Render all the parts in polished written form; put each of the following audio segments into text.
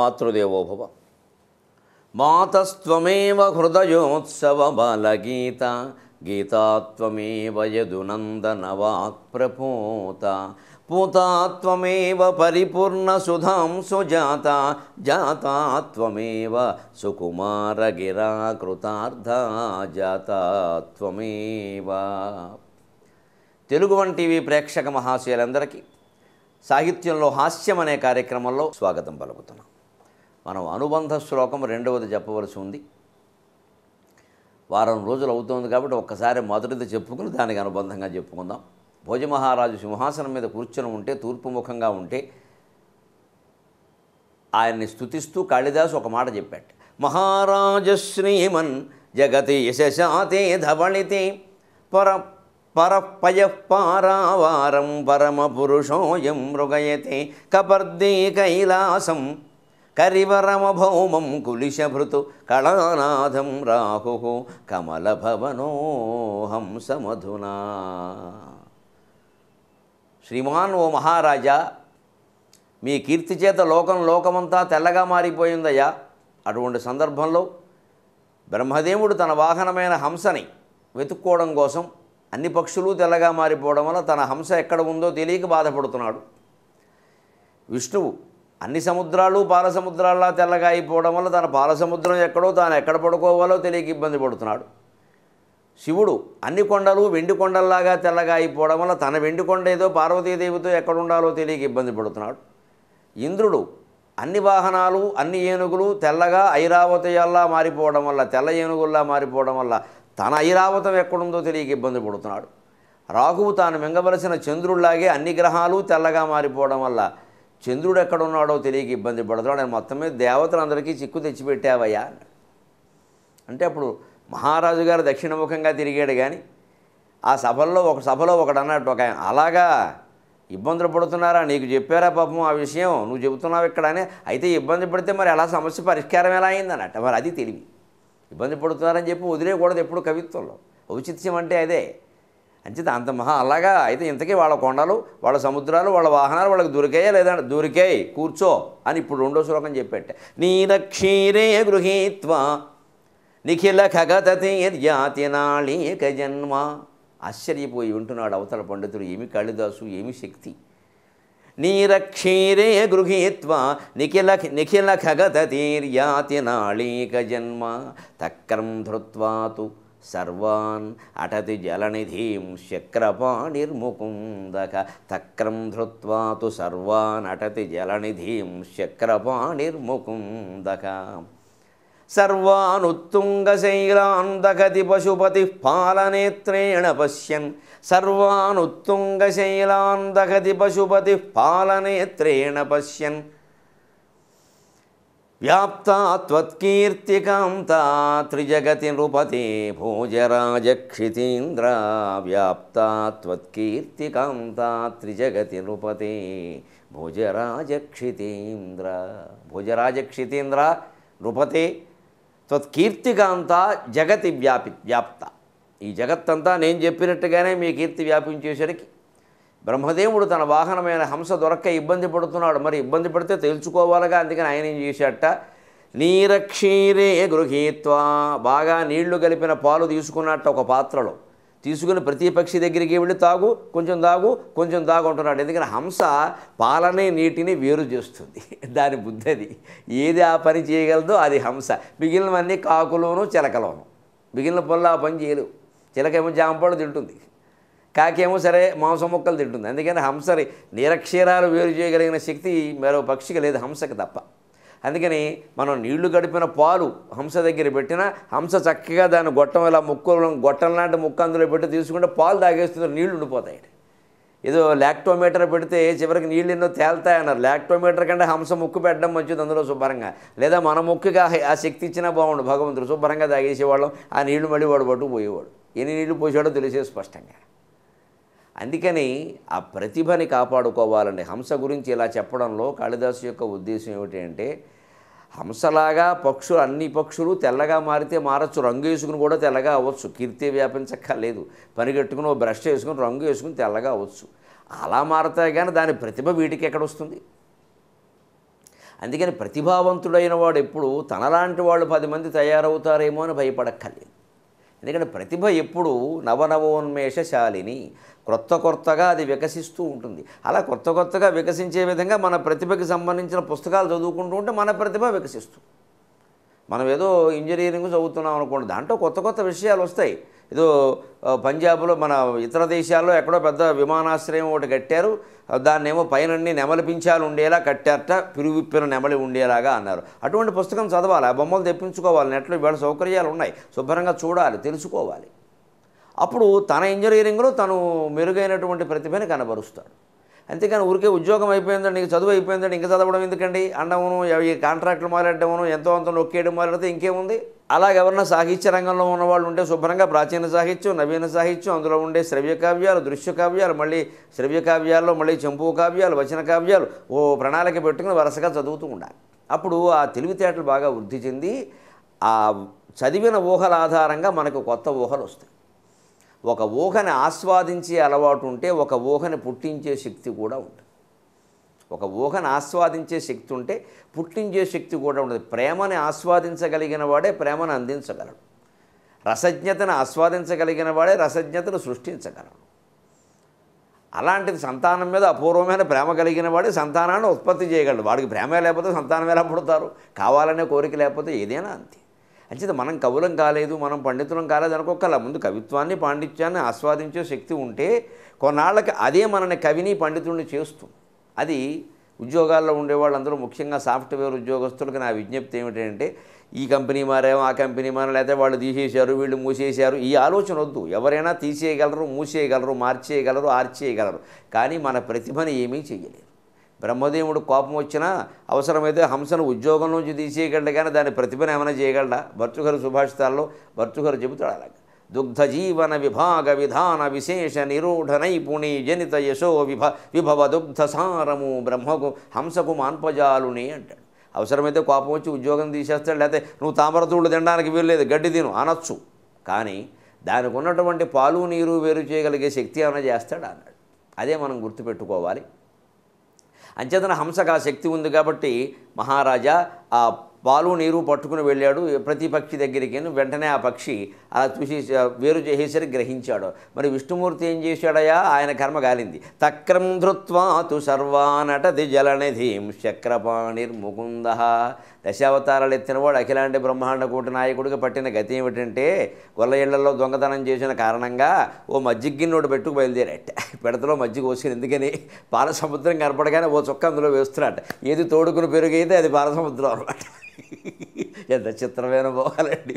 మాతృదేవోభవ. మాతస్త్వమేవ హృదయోత్సవ బాలగీత, గీతాత్వమేవ యదునందనవాక్ప్రపూత, పూతాత్వమేవ పరిపూర్ణ సుధాంసు జాత, జాతాత్వమేవ సుకుమారగిరాకృతార్థ జాతాత్వమేవ. Telugu one TV ప్రేక్షక మహాశయులందరికీ సాహిత్యంలో హాస్యం అనే కార్యక్రమంలో స్వాగతం పలుకుతున్నాం. మనం అనుబంధ శ్లోకం రెండవది చెప్పవలసి ఉంది. వారం రోజులు అవుతుంది కాబట్టి ఒక్కసారి మొదటిది చెప్పుకుని దానికి అనుబంధంగా చెప్పుకుందాం. భోజమహారాజు సింహాసనం మీద కూర్చొని ఉంటే, తూర్పు ముఖంగా ఉంటే ఆయన్ని స్తుతిస్తూ కాళిదాసు ఒక మాట చెప్పాడు. మహారాజశ్రీమన్ జగతి యశశాతే ధవళితే పరపయఃపారావారం పరమపురుషోయం మృగయతే, కపర్దే కైలాసం కరివరమభౌమం కులిశభృతు కళానాథం రాహు కమలభవనో హంసమధునా. శ్రీమాన్ ఓ మహారాజా, మీ కీర్తి చేత లోకమంతా తెల్లగా మారిపోయిందయ్యా. అటువంటి సందర్భంలో బ్రహ్మదేవుడు తన వాహనమైన హంసని వెతుక్కోవడం కోసం అన్ని పక్షులు తెల్లగా మారిపోవడం వల్ల తన హంస ఎక్కడ ఉందో తెలియక బాధపడుతున్నాడు. విష్ణువు అన్ని సముద్రాలు పాల సముద్రాల్లా తెల్లగా అయిపోవడం వల్ల తన పాల సముద్రం ఎక్కడో తాను ఎక్కడ పడుకోవాలో తెలియక ఇబ్బంది పడుతున్నాడు. శివుడు అన్ని కొండలు వెండి కొండల్లాగా తెల్లగా అయిపోవడం వల్ల తన వెండి కొండ ఏదో పార్వతీదేవితో ఎక్కడ ఉండాలో తెలియక ఇబ్బంది పడుతున్నాడు. ఇంద్రుడు అన్ని వాహనాలు అన్ని ఏనుగులు తెల్లగా ఐరావతయల్లా మారిపోవడం వల్ల, తెల్ల ఏనుగుల్లా మారిపోవడం వల్ల తన ఐరావతం ఎక్కడుందో తెలియక ఇబ్బంది పడుతున్నాడు. రాహువు తాను మింగవలసిన చంద్రుడిలాగే అన్ని గ్రహాలు తెల్లగా మారిపోవడం వల్ల చంద్రుడు ఎక్కడున్నాడో తెలియక ఇబ్బంది పడుతున్నాడు. నేను మొత్తం మీద దేవతలందరికీ చిక్కు తెచ్చిపెట్టావయ్యా అంటే అప్పుడు మహారాజు గారు దక్షిణముఖంగా తిరిగాడు. కానీ ఆ సభలో ఒకడు అన్నట్టు, ఒక ఆయన, అలాగా ఇబ్బందులు పడుతున్నారా, నీకు చెప్పారా పాపం ఆ విషయం, నువ్వు చెబుతున్నావు ఇక్కడ అని. అయితే ఇబ్బంది పడితే మరి ఎలా సమస్య పరిష్కారం ఎలా అయింది అన్నట్టు. మరి అది తెలివి. ఇబ్బంది పడుతున్నారని చెప్పి వదిలేయకూడదు ఎప్పుడు కవిత్వంలో. ఔచిత్యం అంటే అదే. అంచేత అంత అలాగా అయితే ఇంతకీ వాళ్ళ కొండలు, వాళ్ళ సముద్రాలు, వాళ్ళ వాహనాలు వాళ్ళకి దొరికాయా లేదా, దొరికాయి కూర్చో అని ఇప్పుడు రెండో శ్లోకం చెప్పేట. నీరక్షీరే గృహీత్వా నిఖిల ఖగతీర్యాతి నాళీక జన్మ. ఆశ్చర్యపోయి ఉంటున్నాడు అవతల పండితుడు. ఏమి కాళిదాసు, ఏమి శక్తి. నీరక్షీరే గృహీత్వా నిఖిల ఖగతీర్యాతి నాళీక జన్మ, తక్రం ధృత్వా తు సర్వాన్ అటతి జలనిధిం శక్రపాణిర్ముకుందక, తక్రం ధృత్వా తు సర్వాన్ అటతి జలనిధిం శక్రపాణిర్ముకుందక, సర్వానుత్తుంగశైలాన్ దగతి పశుపతి పాలనేత్రేణ పశ్యన్, సర్వానుత్తుంగశైలాన్ దగతి పశుపతి పాలనేత్రేణ పశ్యన్, వ్యాప్తా త్వత్కీర్తికాంతా త్రిజగతి నృపతే భోజరాజక్షితీంద్ర, వ్యాప్తా త్వత్కీర్తికాంతా త్రిజగతి నృపతే భోజరాజక్షితీంద్ర. భోజరాజక్షితీంద్ర నృపతే త్వత్కీర్తికాంతా జగతి వ్యాప్త. ఈ జగత్తంతా నేను చెప్పినట్టుగానే మీ కీర్తి వ్యాపించేసరికి బ్రహ్మదేవుడు తన వాహనమైన హంస దొరక్క ఇబ్బంది పడుతున్నాడు. మరి ఇబ్బంది పడితే తెలుసుకోవాలిగా. అందుకని ఆయన ఏం చేశాట, నీరక్షీరే గృహీత్వా, బాగా నీళ్లు కలిపిన పాలు తీసుకున్నట్టు ఒక పాత్రలో తీసుకుని ప్రతి పక్షి దగ్గరికి వెళ్ళి తాగు, కొంచెం తాగు, కొంచెం తాగు అంటున్నాడు. ఎందుకని హంస పాలనే నీటిని వేరు చేస్తుంది. దాని బుద్ధి అది. ఏది ఆ పని చేయగలదో అది హంస. మిగిలినవన్నీ కాకులోను చిలకలోను. మిగిలిన పనులు ఆ పని చేయలేవు. చిలకేమో జాంపళ్ళు తింటుంది, కాకేమో సరే మాంసం ముక్కలు తింటుంది. అందుకని హంసని నిరక్షీరాలు వేరు చేయగలిగిన శక్తి మరో పక్షికి లేదు, హంసకి తప్ప. అందుకని మనం నీళ్లు గడిపిన పాలు హంస దగ్గర పెట్టినా హంస చక్కగా దాన్ని గొట్టం ఇలా గొట్టం లాంటి ముక్క అందులో పెట్టి తీసుకుంటే పాలు తాగేస్తుంది, నీళ్లు ఉండిపోతాయి. ఏదో లాక్టోమీటర్ పెడితే చివరికి నీళ్ళు ఎన్నో తేల్తాయన్నారు. లాక్టోమీటర్ కంటే హంస ముక్కు పెట్టడం మంచిది అందులో శుభ్రంగా. లేదా మన ముక్కుకి ఆ శక్తి ఇచ్చినా బాగుండు భగవంతుడు. శుభ్రంగా తాగేసేవాళ్ళం. ఆ నీళ్లు మళ్ళీ వాడు పట్టుకుపోయేవాడు. ఎన్ని నీళ్లు పోసాడో తెలిసే స్పష్టంగా. అందుకని ఆ ప్రతిభని కాపాడుకోవాలండి. హంస గురించి ఇలా చెప్పడంలో కాళిదాసు యొక్క ఉద్దేశం ఏమిటి అంటే, హంసలాగా అన్ని పక్షులు తెల్లగా మారితే మారచ్చు, రంగు వేసుకుని కూడా తెల్లగా అవ్వచ్చు, కీర్తి వ్యాపించక్కర్లేదు. పనిగట్టుకుని ఓ బ్రష్ వేసుకుని రంగు వేసుకుని తెల్లగా అవ్వచ్చు. అలా మారతాయి కానీ దాని ప్రతిభ వీటికి ఎక్కడొస్తుంది? అందుకని ప్రతిభావంతుడైన వాడు ఎప్పుడు తనలాంటి వాళ్ళు 10 మంది తయారవుతారేమో అని భయపడక్కర్లేదు. ఎందుకంటే ప్రతిభ ఎప్పుడు నవనవోన్మేషశాలిని, కొత్తగా అది వికసిస్తూ ఉంటుంది. అలా కొత్తగా వికసించే విధంగా మన ప్రతిభకి సంబంధించిన పుస్తకాలు చదువుకుంటూ ఉంటే మన ప్రతిభ వికసిస్తుంది. మనం ఏదో ఇంజనీరింగ్ చదువుతున్నాం అనుకోండి, దాంట్లో కొత్త విషయాలు వస్తాయి. ఏదో పంజాబ్లో మన ఇతర దేశాల్లో ఎక్కడో పెద్ద విమానాశ్రయం ఒకటి కట్టారు, దాన్నేమో పైనన్ని నెమలి పించాలు ఉండేలా కట్టారట, పిరువిప్పిన నెమలి ఉండేలాగా అన్నారు. అటువంటి పుస్తకం చదవాలి, ఆ బొమ్మలు తెప్పించుకోవాలి, నెట్లో ఇవాళ సౌకర్యాలు ఉన్నాయి, శుభ్రంగా చూడాలి, తెలుసుకోవాలి. అప్పుడు తన ఇంజనీరింగ్లో తను మెరుగైనటువంటి ప్రతిభని కనబరుస్తాడు. అంతేకాని ఊరికే ఉద్యోగం అయిపోయిందండి, నీకు చదువు అయిపోయిందండి, ఇంకా చదవడం ఎందుకండి అండమును, ఈ కాంట్రాక్టులు మొదలెట్టమును, ఎంతో అంత నొక్కేయడం మొదలెడితే ఇంకేముంది. అలాగే ఎవరన్నా సాహిత్య రంగంలో ఉన్నవాళ్ళు ఉంటే శుభ్రంగా ప్రాచీన సాహిత్యం, నవీన సాహిత్యం, అందులో ఉండే శ్రవ్య కావ్యాలు, దృశ్య కావ్యాలు, మళ్ళీ శ్రవ్య కావ్యాల్లో మళ్ళీ చంపు కావ్యాలు, వచన కావ్యాలు ప్రణాళిక పెట్టుకుని వరుసగా చదువుతూ ఉండాలి. అప్పుడు ఆ తెలివితేటలు బాగా వృద్ధి చెంది ఆ చదివిన ఊహల ఆధారంగా మనకు కొత్త ఊహలు వస్తాయి. ఒక ఊహని ఆస్వాదించే అలవాటు ఉంటే ఒక ఊహని పుట్టించే శక్తి కూడా ఉంటుంది. ఒక ఊహని ఆస్వాదించే శక్తి ఉంటే పుట్టించే శక్తి కూడా ఉంటుంది. ప్రేమని ఆస్వాదించగలిగిన వాడే ప్రేమను అందించగలడు. రసజ్ఞతను ఆస్వాదించగలిగిన వాడే రసజ్ఞతను సృష్టించగలడు. అలాంటిది సంతానం మీద అపూర్వమైన ప్రేమ కలిగిన వాడే సంతానాన్ని ఉత్పత్తి చేయగలడు. వాడికి ప్రేమ లేకపోతే సంతానం ఎలా పుడతారు? కావాలనే కోరిక లేకపోతే ఏదైనా అంతే. అంచేత మనం కవులం కాలేదు, మనం పండితులం కాలేదు అనుకోకల. ముందు కవిత్వాన్ని, పాండిత్యాన్ని ఆస్వాదించే శక్తి ఉంటే కొన్నాళ్ళకి అదే మనని కవిని, పండితుడిని చేస్తుంది. అది ఉద్యోగాల్లో ఉండేవాళ్ళందరూ, ముఖ్యంగా సాఫ్ట్వేర్ ఉద్యోగస్తులకు నా విజ్ఞప్తి ఏమిటంటే, ఈ కంపెనీ మారేమో, ఆ కంపెనీ మారేమో, లేకపోతే వాళ్ళు తీసేశారు, వీళ్ళు మూసేశారు, ఈ ఆలోచన వద్దు. ఎవరైనా తీసేయగలరు, మూసేయగలరు, మార్చేయగలరు, ఆర్చేయగలరు, కానీ మన ప్రతిభని ఏమీ చేయలేరు. బ్రహ్మదేవుడు కోపం వచ్చినా అవసరమైతే హంసను ఉద్యోగం నుంచి తీసేయగలడు, కానీ దాని ప్రతిభను ఏమైనా చేయగలడా? భర్తృహరి సుభాషితాల్లో భర్తృహరి చెబుతాడు అలాగే. దుగ్ధ జీవన విభాగ విధాన విశేష నిరూఢ నైపుణి జనిత యశో విభవ దుగ్ధ సారము బ్రహ్మకు హంసకు మాన్పజాలుని అంటాడు. అవసరమైతే కోపం వచ్చి ఉద్యోగం తీసేస్తాడు, లేకపోతే నువ్వు తామరతూళ్ళు తినడానికి వీల్లేదు, గడ్డి తిను అనొచ్చు, కానీ దానికి ఉన్నటువంటి పాలు నీరు వేరు చేయగలిగే శక్తి ఏమైనా చేస్తాడు అన్నాడు. అదే మనం గుర్తుపెట్టుకోవాలి. అంచేతన హంసకు ఆ శక్తి ఉంది కాబట్టి మహారాజా ఆ పాలు నీరు పట్టుకుని వెళ్ళాడు ప్రతి పక్షి దగ్గరికి. వెంటనే ఆ పక్షి అలా చూసి వేరు చేసేసరికి గ్రహించాడు. మరి విష్ణుమూర్తి ఏం చేశాడయా? ఆయన కర్మ గాలింది. తక్రం ధృత్వా తు సర్వానటది జలనిధిం చక్రపాణిర్ముకుంద. దశావతారాలు ఎత్తినవాడు అఖిలాంటి బ్రహ్మాండ కోటి నాయకుడిగా పట్టిన గతి ఏమిటంటే, గొల్ల ఇళ్లలో దొంగతనం చేసిన కారణంగా ఓ మజ్జిగ గిన్నోడు పెట్టుకు బయలుదేరాట. పెడతలో మజ్జిగ పోసుకుని, ఎందుకని పాల సముద్రం కనపడగానే ఓ చుక్క అందులో వేస్తున్నాట. ఏది తోడుకుని పెరుగైతే అది పాల సముద్రం అనమాట. ఎంత చిత్రమైన పోవాలండి.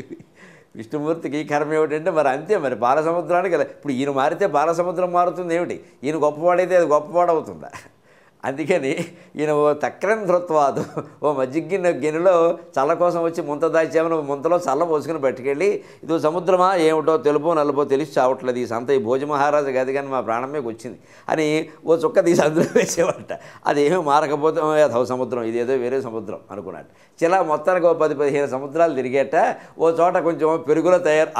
విష్ణుమూర్తికి ఈ కర్మ ఏమిటంటే మరి అంతే, మరి పాల సముద్రానికి ఇప్పుడు ఈయన మారితే పాల సముద్రం మారుతుంది ఏమిటి? ఈయన గొప్పవాడైతే అది గొప్పవాడవుతుందా? అందుకని ఈయన ఓ తక్రం ధృత్వాదు, ఓ మజ్జిగ గిన్నెలో చల్ల కోసం వచ్చి ముంత దాచామని ముంతలో చల్ల పోసుకుని పట్టుకెళ్ళి, ఇదో సముద్రమా ఏమిటో తెలుపో నలుపో తెలిసి చావట్లేదు, ఈ సంత ఈ భోజమహారాజు గది కానీ మా ప్రాణం మీకు వచ్చింది అని ఓ చుక్క తీసి అందులో వేసేవాట. అదేమీ మారకపోతే అథవ సముద్రం, ఇదేదో వేరే సముద్రం అనుకున్నాడు. చిలా మొత్తానికి ఓ 10-15 సముద్రాలు తిరిగేట. ఓ చోట కొంచెం పెరుగులో తయారు,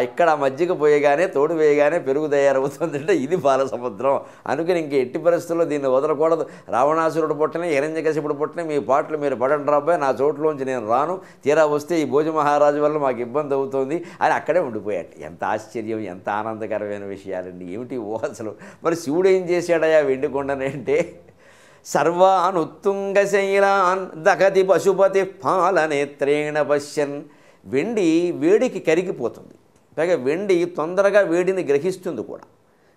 ఇక్కడ మజ్జిగ పోయగానే తోడు వేయగానే పెరుగు తయారవుతుందంటే ఇది పాల సముద్రం అనుకుని ఇంక ఎట్టి పరిస్థితుల్లో దీన్ని వదలకూడదు. రావణాసురుడు పుట్టని, హిరణ్యకశిపుడు పుట్టని, మీ పాటలు మీరు పడండి రాబాయ్, నా చోట్లోంచి నేను రాను, తీరా వస్తే ఈ భోజమహారాజు వల్ల మాకు ఇబ్బంది అవుతుంది అని అక్కడే ఉండిపోయాడు. ఎంత ఆశ్చర్యం, ఎంత ఆనందకరమైన విషయాలండి, ఏమిటి ఊహసలు. మరి శివుడు ఏం చేశాడయా వెండి కొండని అంటే, సర్వానుత్తుంగ శైలాన్ దగతి పశుపతి పాలనేత్రేణ పశ్యన్. వెండి వేడికి కరిగిపోతుంది, పైగా వెండి తొందరగా వేడిని గ్రహిస్తుంది కూడా.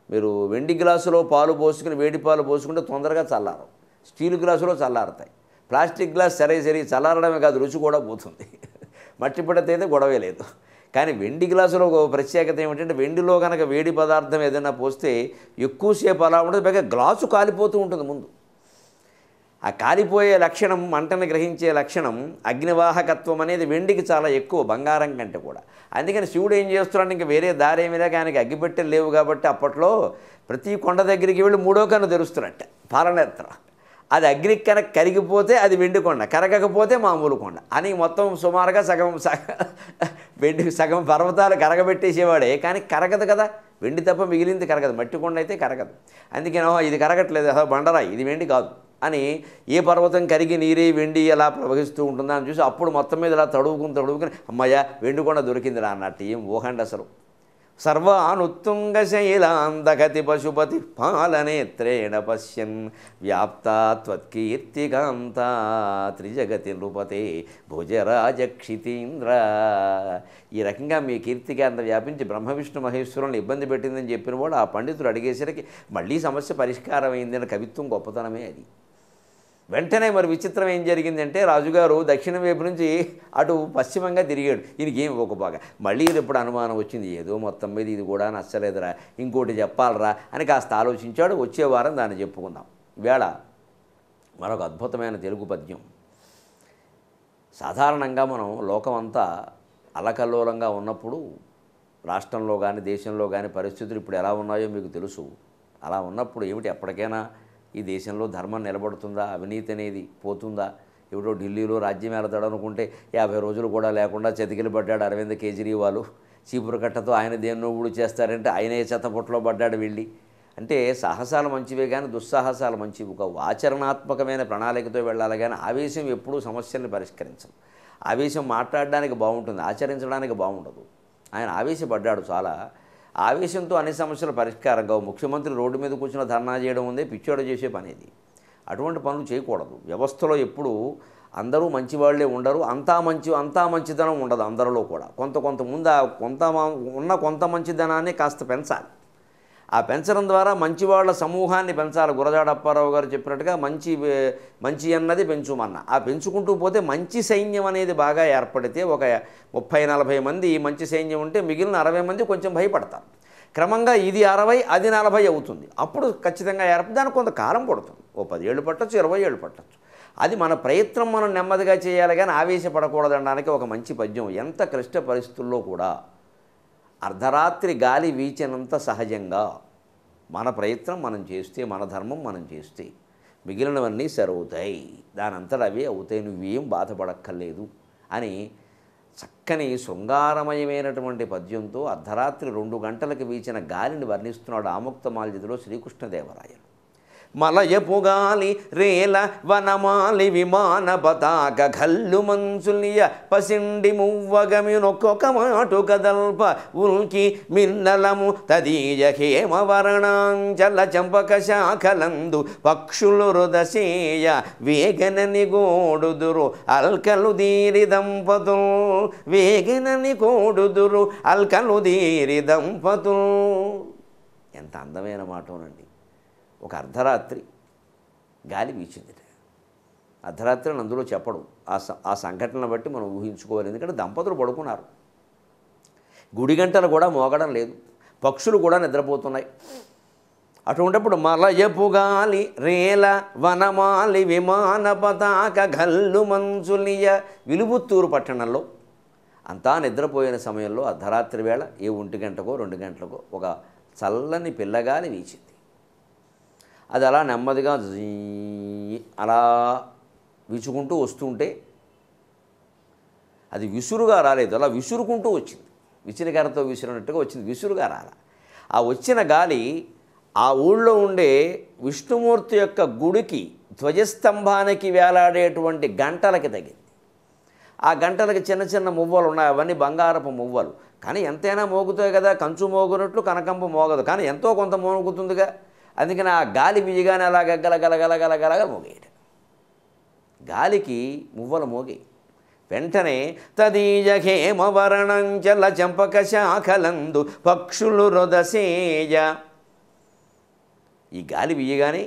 మీరు వెండి గ్లాసులో పాలు పోసుకుని వేడి పాలు పోసుకుంటే తొందరగా చల్లారు, స్టీల్ గ్లాసులో చల్లారుతాయి. ప్లాస్టిక్ గ్లాస్ సరే చల్లారడమే కాదు, రుచి కూడా పోతుంది. మట్టి పడితే గొడవే లేదు. కానీ వెండి గ్లాసులో ఒక ప్రత్యేకత ఏమిటంటే, వెండిలో కనుక వేడి పదార్థం ఏదైనా పోస్తే ఎక్కువసేపు అలా ఉంటుంది, పైగా గ్లాసు కాలిపోతూ ఉంటుంది ముందు. ఆ కాలిపోయే లక్షణం, మంటను గ్రహించే లక్షణం, అగ్నివాహకత్వం అనేది వెండికి చాలా ఎక్కువ, బంగారం కంటే కూడా. అందుకని శివుడు ఏం చేస్తున్నాడు, ఇంకా వేరే దారి ఏమీ లేక ఆయనకి అగ్గిపెట్టెలు లేవు కాబట్టి అప్పట్లో ప్రతి కొండ దగ్గరికి వెళ్ళి 3వ కన్ను తెరుస్తున్నట్ట, పాలనేత్ర. అది అగ్నికి కనుక కరిగిపోతే అది వెండి కొండ, కరగకపోతే మామూలు కొండ అని మొత్తం సుమారుగా సగం వెండి సగం పర్వతాలు కరగబెట్టేసేవాడే. కానీ కరగదు కదా, వెండి తప్ప మిగిలింది కరగదు. మట్టి కొండ అయితే కరగదు. అందుకని ఇది కరగట్లేదు, అసలు బండరాయి, ఇది వెండి కాదు, అని ఏ పర్వతం కరిగి నీరే వెండి ఎలా ప్రవహిస్తూ ఉంటుందా అని చూసి అప్పుడు మొత్తం మీద ఇలా తడువుకుని అమ్మయ్య వెండి కొండ దొరికిందిరా అన్నట్టు ఏం ఊహండి అసలు. సర్వానుత్తుంగ శైలాందగతి పశుపతి పాలనేత్రేణ పశ్యన్ వ్యాప్తా త్వత్కీర్తికాంతా త్రిజగతి నృపతే భుజరాజక్షితీంద్ర. ఈ రకంగా మీ కీర్తికాంత వ్యాపించి బ్రహ్మ విష్ణు మహేశ్వరులను ఇబ్బంది పెట్టిందని చెప్పిన వాడు ఆ పండితుడు అడిగేసరికి మళ్ళీ సమస్య పరిష్కారం అయిందని కవిత్వం గొప్పతనమే అది. వెంటనే మరి విచిత్రం ఏం జరిగిందంటే రాజుగారు దక్షిణం వైపు నుంచి అటు పశ్చిమంగా తిరిగాడు. ఈయనకి ఏం ఇవ్వకపోగా మళ్ళీ ఇది ఎప్పుడు అనుమానం వచ్చింది, ఏదో మొత్తం మీద ఇది కూడా నచ్చలేదురా, ఇంకోటి చెప్పాలరా అని కాస్త ఆలోచించాడు. వచ్చే వారం దాన్ని చెప్పుకుందాం. ఈవేళ మరొక అద్భుతమైన తెలుగు పద్యం. సాధారణంగా మనం లోకమంతా అల్లకల్లోలంగా ఉన్నప్పుడు రాష్ట్రంలో కానీ దేశంలో కానీ పరిస్థితులు ఇప్పుడు ఎలా ఉన్నాయో మీకు తెలుసు. అలా ఉన్నప్పుడు ఏమిటి ఎప్పటికైనా ఈ దేశంలో ధర్మం నిలబడుతుందా, అవినీతి అనేది పోతుందా? ఎవడో ఢిల్లీలో రాజ్యం వెళతాడనుకుంటే 50 రోజులు కూడా లేకుండా చతికిలు పడ్డాడు అరవింద్ కేజ్రీవాల్. చీపురు కట్టతో ఆయన దేన్నో ఊడు చేస్తారంటే ఆయనే చెత్తపుట్లో పడ్డాడు వెళ్ళి. అంటే సాహసాలు మంచివే కానీ దుస్సాహసాలు మంచివి కావు. ఆచరణాత్మకమైన ప్రణాళికతో వెళ్ళాలి కానీ ఆవేశం ఎప్పుడూ సమస్యల్ని పరిష్కరించదు. ఆవేశం మాట్లాడడానికి బాగుంటుంది, ఆచరించడానికి బాగుండదు. ఆయన ఆవేశపడ్డాడు చాలా. ఆవేశంతో అన్ని సమస్యలు పరిష్కారం కావు. ముఖ్యమంత్రి రోడ్డు మీద కూర్చున్న ధర్నా చేయడం ఉందే పిచ్చోడు చేసే పని ఇది. అటువంటి పనులు చేయకూడదు. వ్యవస్థలో ఎప్పుడు అందరూ మంచివాళ్లే ఉండరు, అంతా మంచితనం ఉండదు అందరిలో కూడా. కొంత మంచిదనాన్ని కాస్త పెంచాలి. ఆ పెంచడం ద్వారా మంచివాళ్ల సమూహాన్ని పెంచాలి. గురజాడ అప్పారావు గారు చెప్పినట్టుగా మంచి అన్నది పెంచుమన్న. ఆ పెంచుకుంటూ పోతే మంచి సైన్యం అనేది బాగా ఏర్పడితే ఒక 30-40 మంది మంచి సైన్యం ఉంటే మిగిలిన 60 మంది కొంచెం భయపడతారు. క్రమంగా ఇది 60 అది 40 అవుతుంది. అప్పుడు ఖచ్చితంగా దానికి కొంత కాలం పడుతుంది. ఓ 10 ఏళ్ళు పట్టచ్చు, 20 ఏళ్ళు పట్టచ్చు. అది మన ప్రయత్నం మనం నెమ్మదిగా చేయాలి కానీ ఆవేశపడకూడదనడానికి ఒక మంచి పద్యం. ఎంత క్లిష్ట పరిస్థితుల్లో కూడా అర్ధరాత్రి గాలి వీచినంత సహజంగా మన ప్రయత్నం మనం చేస్తే, మన ధర్మం మనం చేస్తే మిగిలినవన్నీ సరవుతాయి, దానంతట అవే అవుతాయి, నువ్వేం బాధపడక్కర్లేదు అని చక్కని శృంగారమయమైనటువంటి పద్యంతో అర్ధరాత్రి 2 గంటలకు వీచిన గాలిని వర్ణిస్తున్నాడు ఆముక్తమాల్యదలో శ్రీకృష్ణదేవరాయలు. మలయపు గాలి రేల వనమాలి విమాన పతాక ఘల్లు మంచులియ పసిండి మువ్వగమినొక్కొక్క మాటు కదల్ప ఉల్కి మిన్నలము తదీయ హేమవరణాంచల చంపక శాఖలందు పక్షులు రుదసేయ వేగనని గోడుదురు అల్కలు దీరి దంపతులు వేగనని కోడుదురు అల్కలు దీరి దంపతులు. ఎంత అందమైన మాటోనండి. ఒక అర్ధరాత్రి గాలి వీచింది. అర్ధరాత్రి అందులో చెప్పడు. ఆ సంఘటనను బట్టి మనం ఊహించుకోవాలి. ఎందుకంటే దంపతులు పడుకున్నారు, గుడి గంటలు కూడా మోగడం లేదు, పక్షులు కూడా నిద్రపోతున్నాయి. అటువంటిప్పుడు మలయపు గాలి రేల వనమాలి విమాన పతాక ఘల్లు మంచులియ. విలుపుత్తూరు పట్టణంలో అంతా నిద్రపోయిన సమయంలో అర్ధరాత్రి వేళ 1 గంటకో 2 గంటలకో ఒక చల్లని పిల్లగాలి వీచింది. అది అలా నెమ్మదిగా అలా వీచుకుంటూ వస్తుంటే అది విసురుగా రాలేదు, అలా విసురుకుంటూ వచ్చింది. విసిరిగారతో విసిరినట్టుగా వచ్చింది, విసురుగా రాల. ఆ వచ్చిన గాలి ఆ ఊళ్ళో ఉండే విష్ణుమూర్తి యొక్క గుడికి ధ్వజస్తంభానికి వేలాడేటువంటి గంటలకి తగింది. ఆ గంటలకి చిన్న చిన్న మువ్వలు ఉన్నాయి, అవన్నీ బంగారపు మువ్వలు. కానీ ఎంతైనా మోగుతాయి కదా, కంచు మోగునట్లు కనకంపు మోగదు, కానీ ఎంతో కొంత మోగుతుందిగా. అందుకని ఆ గాలి బియ్యగానే అలా గలగలగలగలగలగా మోగేయట. గాలికి మువ్వలు మోగి వెంటనే తదీయ హేమవరణంచల చంపక శాఖలందు పక్షులు రొదసేయ. ఈ గాలి బియ్యగానే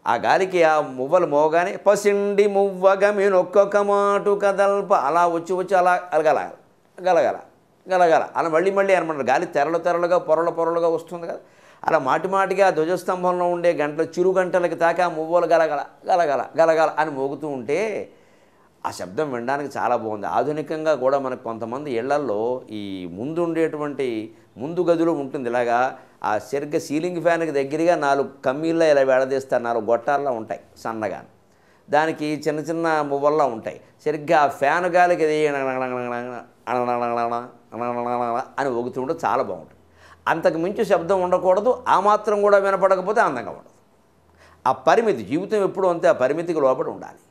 ఆ గాలికి ఆ మువ్వలు మోగానే పసిండి మువ్వగమినొక్కొక్క మాటు కదల్ప. అలా వచ్చి అలా గలగల అలా మళ్ళీ అనమాట. గాలి తెరలుగా పొరలుగా వస్తుంది కదా, అలా మాటిమాటిగా ఆ ధ్వజస్తంభంలో ఉండే గంటలు చిరు గంటలకి తాకా మువ్వలు గలగల అని మోగుతూ ఉంటే ఆ శబ్దం వినడానికి చాలా బాగుంది. ఆధునికంగా కూడా మనకు కొంతమంది ఇళ్లల్లో ఈ ముందు గదిలో ఉంటుంది ఇలాగా, ఆ సరిగ్గా సీలింగ్ ఫ్యాన్కి దగ్గరగా 4 కమ్మీల్లో ఇలా వేడదీస్తారు, 4 గొట్టాల్లో ఉంటాయి సన్నగా, దానికి చిన్న చిన్న మువ్వల్లా ఉంటాయి. సరిగ్గా ఆ ఫ్యాన్ గాలికి అని ఊగుతుంటే చాలా బాగుంటుంది. అంతకు మించి శబ్దం ఉండకూడదు, ఆ మాత్రం కూడా వినపడకపోతే అందంగా ఉండదు. ఆ పరిమితి జీవితం ఎప్పుడు అంతే ఆ పరిమితికి లోపల ఉండాలి.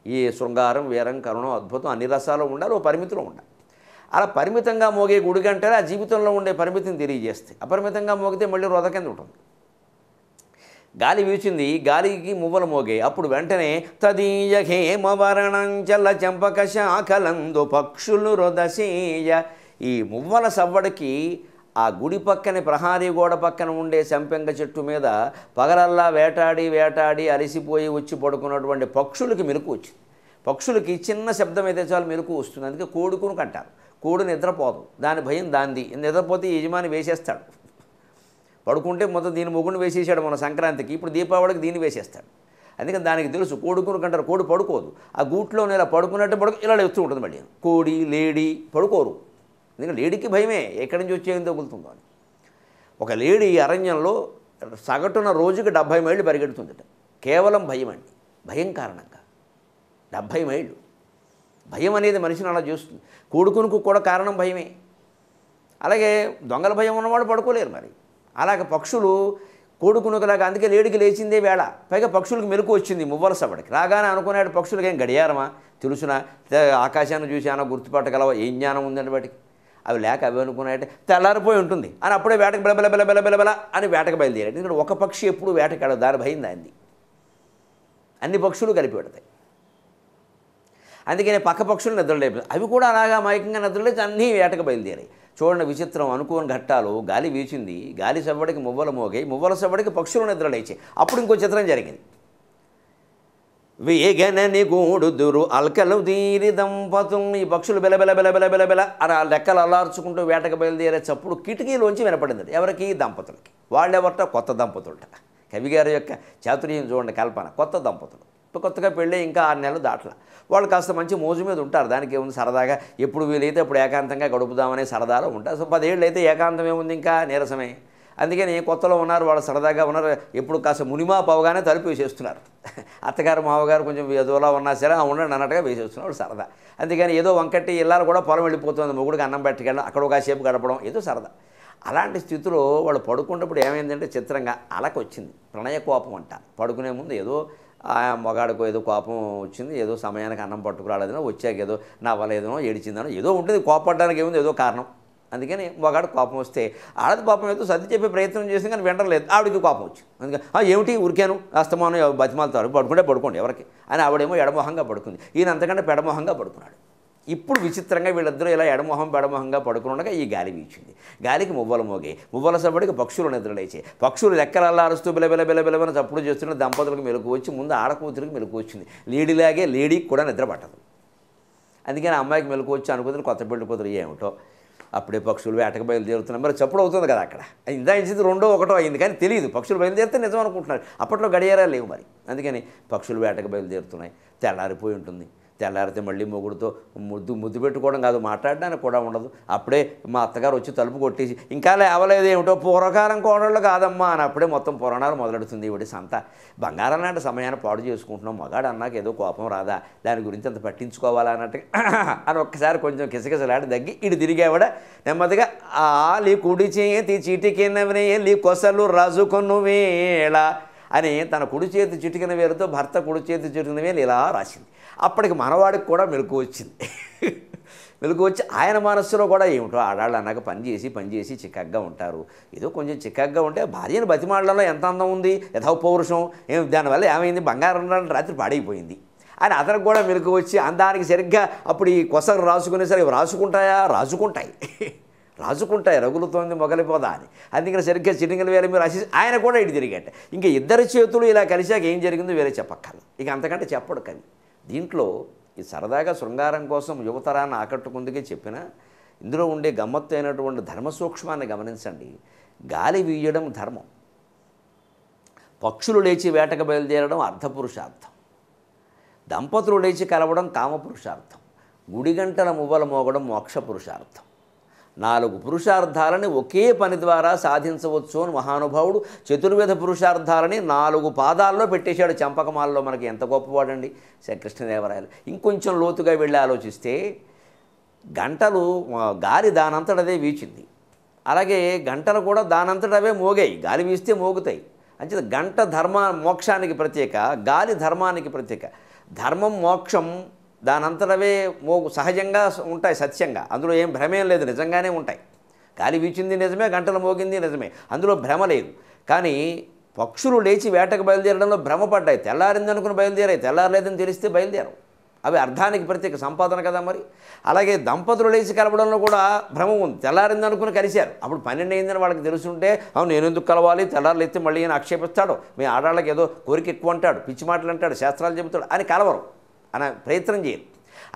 ఈ శృంగారం, వీరం, కరుణం, అద్భుతం అన్ని రసాలు ఉండాలి, ఓ పరిమితిలో ఉండాలి. అలా పరిమితంగా మోగే గుడి గంటలే ఆ జీవితంలో ఉండే పరిమితిని తెలియజేస్తాయి. అపరిమితంగా మోగితే మళ్ళీ వృధ కింద ఉంటుంది. గాలి వీచింది, గాలికి మువ్వలు మోగాయి. అప్పుడు వెంటనే తదీయ హేమవరణంచల చెంపక శాఖలందు పక్షులు రొదసేయ. ఈ మువ్వల సవ్వడికి ఆ గుడి పక్కనే ప్రహారీ గోడ పక్కన ఉండే సంపెంగ చెట్టు మీద పగలల్లా వేటాడి వేటాడి అలసిపోయి వచ్చి పడుకున్నటువంటి పక్షులకి మెలకు వచ్చింది. పక్షులకి చిన్న శబ్దం అయితే చాలు మెలకు వస్తుంది. అందుకే కోడుకుని కంటారు. కోడి నిద్రపోదు, దాని భయం దాంది. నిద్రపోతే యజమాని వేసేస్తాడు. పడుకుంటే మొత్తం దీని మొగుడిని వేసేసాడు మన సంక్రాంతికి, ఇప్పుడు దీపావళికి దీన్ని వేసేస్తాడు. అందుకని దానికి తెలుసు కోడుకుని కంటారు. కోడి పడుకోదు, ఆ గూట్లో ఇలా పడుకున్నట్టు ఇలా లేస్తూ ఉంటుంది. మళ్ళీ కోడి లేడీ పడుకోరు, ఎందుకంటే లేడీకి భయమే ఎక్కడి నుంచి వచ్చి ఏం తగులుతుందో అని. ఒక లేడీ అరణ్యంలో సగటున రోజుకి 70 మైళ్ళు పరిగెడుతుందట. కేవలం భయం అండి, భయం కారణంగా 70 మైళ్ళు. భయం అనేది మనిషిని అలా చేస్తుంది. కోడుకునుకు కూడా కారణం భయమే. అలాగే దొంగల భయం ఉన్నవాడు పడుకోలేరు. మరి అలాగే పక్షులు కోడుకునుకలాగా, అందుకే లేడికి లేచిందే వేళ. పైగా పక్షులకు మెలకు వచ్చింది మువ్వల సభడికి. రాగానే అనుకునేడు పక్షులకి ఏం గడియారమా, తెలుసునా, ఆకాశాన్ని చూసి ఏమైనా గుర్తుపట్టగలవా, ఏం జ్ఞానం ఉందండి వాటికి? అవి లేక అవి అనుకున్నాయంటే తెల్లారిపోయి ఉంటుంది అని అప్పుడే వేటకు బెలబెల బెలబెల బెలబెల అని వేటకు బయలుదేరాడు. ఎందుకంటే ఒక పక్షి ఎప్పుడు వేటకాడదు, దాని భయం దాన్ని. అన్ని పక్షులు కలిపి పెడతాయి. అందుకనే పక్క పక్షులు నిద్రలేపు, అవి కూడా అలాగా మైకంగా నిద్రలేచి అన్నీ వేటకు బయలుదేరాయి. చూడండి విచిత్రం, అనుకోని ఘట్టాలు. గాలి వీచింది, గాలి సవ్వడికి మువ్వలు మోగాయి, మువ్వల సవ్వడికి పక్షులు నిద్రలేచాయి. అప్పుడు ఇంకో చిత్రం జరిగింది. వేగనని గూడుదురు అల్కలు తీరి దంపతులు. ఈ పక్షులు బెలబెల బెలబెల బెలబెల అని ఆ లెక్కలు అల్లార్చుకుంటూ వేటకు బయలుదేరే చప్పుడు కిటికీలోంచి వినపడింది. ఎవరికి? దంపతులకి. వాళ్ళెవరట? కొత్త దంపతులట. కవిగారి యొక్క చాతుర్యం చూడండి, కల్పన. కొత్త దంపతులు, ఇప్పుడు కొత్తగా పెళ్ళి ఇంకా 6 నెలలు దాట్ల. వాళ్ళు కాస్త మంచి మోజు మీద ఉంటారు. దానికి ఏముంది, సరదాగా ఎప్పుడు వీలైతే అప్పుడు ఏకాంతంగా గడుపుదామనే సరదాలో ఉంటారు. సో 10 ఏళ్ళు అయితే ఏకాంతం ఏముంది, ఇంకా నీరసమే. అందుకని కొత్తలో ఉన్నారు, వాళ్ళు సరదాగా ఉన్నారు. ఎప్పుడు కాస్త మునిమా పవగానే తలుపు వేసేస్తున్నారు. అత్తగారు మామగారు కొంచెం ఏదోలా ఉన్నా సరే ఉండండి అన్నట్టుగా వేసేస్తున్నారు సరదా. అందుకని ఏదో వంకట్టి ఇల్లాలు కూడా పొలం వెళ్ళిపోతుంది, మొగుడికి అన్నం పెట్టకెళ్ళడం, అక్కడ ఒక సేపు గడపడం, ఏదో సరదా. అలాంటి స్థితిలో వాళ్ళు పడుకున్నప్పుడు ఏమైందంటే చిత్రంగా అలకొచ్చింది. ప్రణయ కోపం అంటారు. పడుకునే ముందు ఏదో మగాడికో ఏదో కోపం వచ్చింది, ఏదో సమయానికి అన్నం పట్టుకురాలేదనో, వచ్చాక ఏదో నవ్వలేదనో, ఏడిచిందనో ఏదో ఉంటుంది. కోపపడడానికి ఏముంది, ఏదో కారణం. అందుకని మగాడు కోపం వస్తే ఆడది పాపం ఏదో సర్ది చెప్పే ప్రయత్నం చేసింది, కానీ వెంటలేదు. ఆవిడికి కోపం వచ్చింది. అందుకని ఏమిటి ఊరికాను అస్తమానం బతిమాలతారు, పడుకుంటే పడుకోండి ఎవరికి అని. ఆవిడేమో ఎడమొహంగా పడుకుంది, ఈయన అంతకంటే పెడమొహంగా పడుకున్నాడు. ఇప్పుడు విచిత్రంగా వీళ్ళిద్దరూ ఇలా పెడమొహంగా పడుకునగా ఈ గాలి వీచింది. గాలికి మువ్వలు మోగాయి, మువ్వల సభడికి పక్షులు నిద్రలేచాయి. పక్షులు రెక్కలల్లారుస్తూ బిలబిల బిలబిలబిన చప్పుడు చేస్తున్న దంపతులకు మెలకు వచ్చి ముందు ఆడకూతురికి మెలకు వచ్చింది. లేడీలాగే లేడీకి కూడా నిద్ర పట్టదు. అందుకని అమ్మాయికి మెలకు వచ్చి అనుకుంటుంది కొత్త పెళ్లి కూతురు ఏమిటో. అప్పుడే పక్షులు వేటకు బయలుదేరుతున్నాయి. మరి చప్పుడు అవుతుంది కదా అక్కడ. ఇందాయించింది 2ో 1 అయింది, కానీ తెలియదు. పక్షులు బయలుదేరితే నిజం అనుకుంటున్నారు. అప్పట్లో గడియారాలు లేవు మరి. అందుకని పక్షులు వేటకు బయలుదేరుతున్నాయి. తెల్లారిపోయి ఉంటుంది. తెల్లారితే మళ్ళీ మొగుడుతో ముద్దు పెట్టుకోవడం కాదు, మాట్లాడడానికి కూడా ఉండదు. అప్పుడే మా అత్తగారు వచ్చి తలుపు కొట్టేసి ఇంకా లేవలేదు ఏమిటో, పూర్వకాలం కోడళ్ళు కాదమ్మా అని అప్పుడే మొత్తం పురాణాలు మొదలెడుతుంది. ఇవిడి సంత బంగారం లాంటి సమయాన్ని పాడు చేసుకుంటున్నాం. మగాడు అన్నాక ఏదో కోపం రాదా, దాని గురించి అంత పట్టించుకోవాలా అన్నట్టుగా అని ఒక్కసారి కొంచెం కిసకిసలాడి దగ్గి ఇటు తిరిగావిడ నెమ్మదిగా. లీ కుడి చేతి చీటికినవే లీ కొసలు రాజుకొను వేళ అని తన కుడి చేతి చిటికిన వేలుతో భర్త కుడి చేతి చిటికిన వేలు ఇలా రాసింది. అప్పటికి మనవాడికి కూడా మెలకు వచ్చింది. మెలకు వచ్చి ఆయన మనస్సులో కూడా ఏమిటో ఆడాళ్ళు అన్నాక పనిచేసి చిక్కగా ఉంటారు. ఏదో కొంచెం చిక్కగా ఉంటే భార్యను బతిమాడడంలో ఎంత అందం ఉంది, యథోపౌరుషం దానివల్ల ఏమైంది, బంగారం రాత్రి పాడైపోయింది అని అతనికి కూడా మెలకు వచ్చి అందానికి సరిగ్గా అప్పుడు ఈ కొసలు రాసుకునేసరికి రాజుకుంటాయి రగులుతోంది మొగలిపోదా అని. అందుకని సరిగ్గా చిటింగల వేల మీరు రాసి ఆయన కూడా ఇటు తిరిగట. ఇంకా ఇద్దరి చేతులు ఇలా కలిసాక ఏం జరిగిందో వేరే చెప్పక్కర్లేదు. ఇక అంతకంటే చెప్పడు కవి. దీంట్లో ఈ సరదాగా శృంగారం కోసం యువతరాన్ని ఆకట్టుకుందుకే చెప్పిన ఇందులో ఉండే గమ్మత్తు అయినటువంటి ధర్మ సూక్ష్మాన్ని గమనించండి. గాలి వీయడం ధర్మం, పక్షులు లేచి వేటకు బయలుదేరడం అర్ధపురుషార్థం, దంపతులు లేచి కలవడం కామపురుషార్థం, గుడిగంటల మువ్వల మోగడం మోక్ష పురుషార్థం. 4 పురుషార్థాలని ఒకే పని ద్వారా సాధించవచ్చు అని మహానుభావుడు చతుర్వేద పురుషార్థాలని 4 పాదాల్లో పెట్టేశాడు చంపకమాలలో. మనకి ఎంత గొప్పవాడండి శ్రీకృష్ణదేవరాయలు. ఇంకొంచెం లోతుగా వెళ్ళి ఆలోచిస్తే గంటలు గాలి దానంతటదే వీచింది, అలాగే గంటలు కూడా దానంతటవే మోగాయి. గాలి వీస్తే మోగుతాయి. అంచేత గంట మోక్షానికి ప్రత్యేక, గాలి ధర్మానికి ప్రత్యేక. ధర్మం మోక్షం దానంతటవే సహజంగా ఉంటాయి, సత్యంగా. అందులో ఏం భ్రమేం లేదు, నిజంగానే ఉంటాయి. గాలి వీచింది నిజమే, గంటలు మోగింది నిజమే, అందులో భ్రమ లేదు. కానీ పక్షులు లేచి వేటకు బయలుదేరడంలో భ్రమపడ్డాయి. తెల్లారిందనుకుని బయలుదేరాయి, తెల్లారలేదని తెలిస్తే బయలుదేరావు. అవి అర్థానికి ప్రత్యేక సంపాదన కదా మరి. అలాగే దంపతులు లేచి కలవడంలో కూడా భ్రమ ఉంది. తెల్లారిందనుకుని కలిశారు, అప్పుడు 12 అయిందని వాళ్ళకి తెలుసుంటే అవును నేను ఎందుకు కలవాలి, తెల్లారులు ఎత్తి మళ్ళీ ఈయన ఆక్షేపిస్తాడు, మీ ఆడవాళ్ళకి ఏదో కోరిక ఎక్కువ అంటాడు, పిచ్చి మాటలు అంటాడు, శాస్త్రాలు చెబుతాడు అని కలవరు, అనే ప్రయత్నం చేయరు.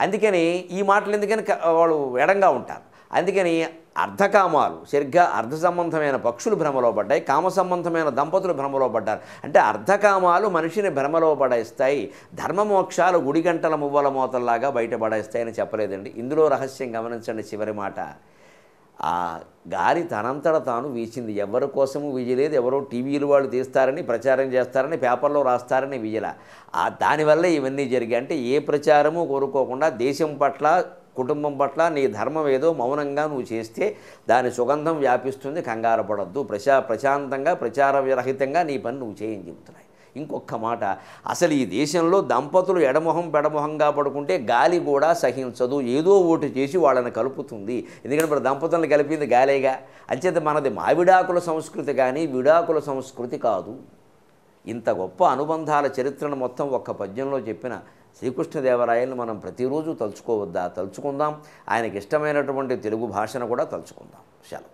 అందుకని ఈ మాటలు ఎందుకని వాళ్ళు ఎడంగా ఉంటారు. అందుకని అర్ధకామాలు సరిగ్గా అర్ధ సంబంధమైన పక్షులు భ్రమలో పడ్డాయి, కామ సంబంధమైన దంపతులు భ్రమలో పడ్డారు. అంటే అర్ధకామాలు మనిషిని భ్రమలో పడేస్తాయి, ధర్మమోక్షాలు గుడిగంటల మువ్వల మోతల్లాగా బయటపడేస్తాయని చెప్పలేదండి. ఇందులో రహస్యం గమనించండి. చివరి మాట, ఆ గాలి తనంతట తాను వీచింది, ఎవరి కోసము వీయలేదు. ఎవరో టీవీలు వాళ్ళు తీస్తారని ప్రచారం చేస్తారని పేపర్లో రాస్తారని వీయల. దానివల్ల ఇవన్నీ జరిగాయి. అంటే ఏ ప్రచారము కోరుకోకుండా దేశం పట్ల కుటుంబం పట్ల నీ ధర్మం ఏదో మౌనంగా నువ్వు చేస్తే దాని సుగంధం వ్యాపిస్తుంది, కంగారు పడద్దు, ప్రశాంతంగా ప్రచారరహితంగా నీ పని నువ్వు చేయని చెబుతున్నాయి. ఇంకొక మాట, అసలు ఈ దేశంలో దంపతులు ఎడమొహం పెడమొహంగా పడుకుంటే గాలి కూడా సహించదు, ఏదో ఓటు చేసి వాళ్ళని కలుపుతుంది. ఎందుకంటే మరి దంపతులను కలిపింది గాలేగా. అంచేత మనది మావిడాకుల సంస్కృతి కానీ విడాకుల సంస్కృతి కాదు. ఇంత గొప్ప అనుబంధాల చరిత్రను మొత్తం ఒక్క పద్యంలో చెప్పిన శ్రీకృష్ణదేవరాయలను మనం ప్రతిరోజు తలుచుకోవద్దా? తలుచుకుందాం. ఆయనకి ఇష్టమైనటువంటి తెలుగు భాషను కూడా తలుచుకుందాం. సెలవు.